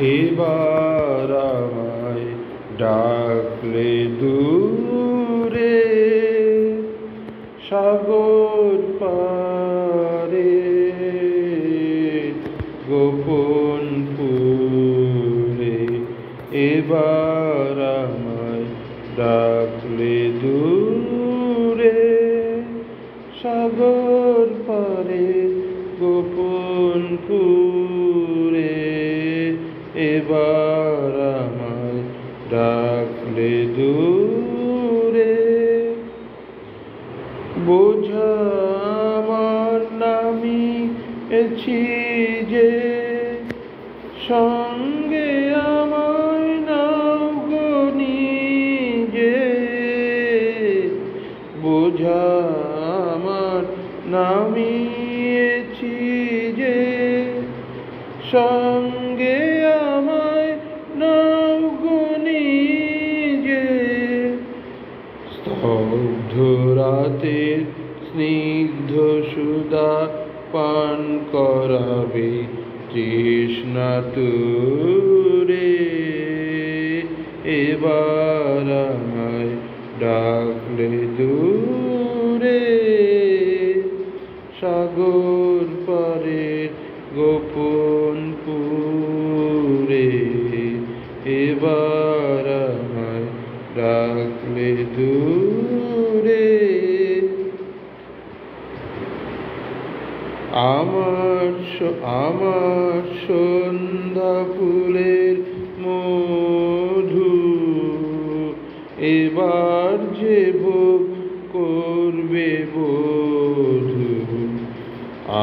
এবার আমায় ডাকলে দূরে সাগর পারে গোপন পুরে। এবার আমায় ডাকলে দূরে সাগর পারে গোপন পুরে। এবার আমায় ডাকলে দূরে বোঝা আমার নামিয়েছি যে সঙ্গে আমায় নাও গো নিজে। বোঝা আমার নামিয়েছি যে সঙ্গে আমায় নাও গো নিজে। স্তব্ধ রাতের স্নিগ্ধ সুধা পান করাবে তৃষ্ণা তুরে। এবার আমায় ডাকলে দূরে সাগর পারের গোপন পুরে। এবার আমায় ডাকলে দূরে আমার সন্ধ্যা ফুলের মধু এবার যে ভোগ করবে বধূ।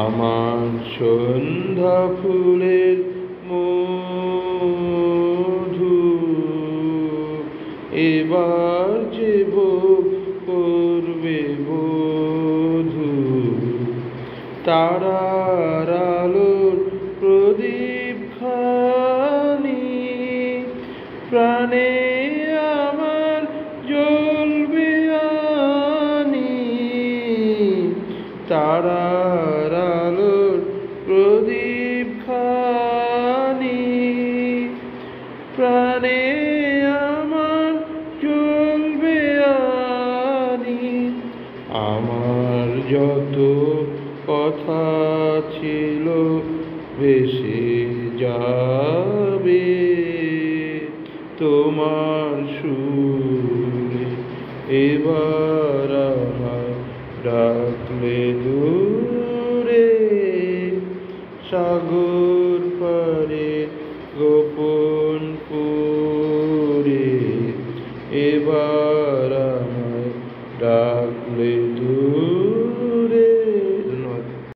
আমার সন্ধ্যা ফুলের মধু এবার যে ভোগ করবে বধূ। তারার আলোর প্রদীপ খানি প্রাণে আমার জ্বলবে আনি। তারার আলোর প্রদীপ খানি প্রাণে আমার জ্বলবে আনি। আমার যত কথা ছিল ভেসে যাবে তোমার সুরে। এবার আমায় ডাকলে দূরে সাগর পারে গোপন পুরে। এবার আমায় ডাকলে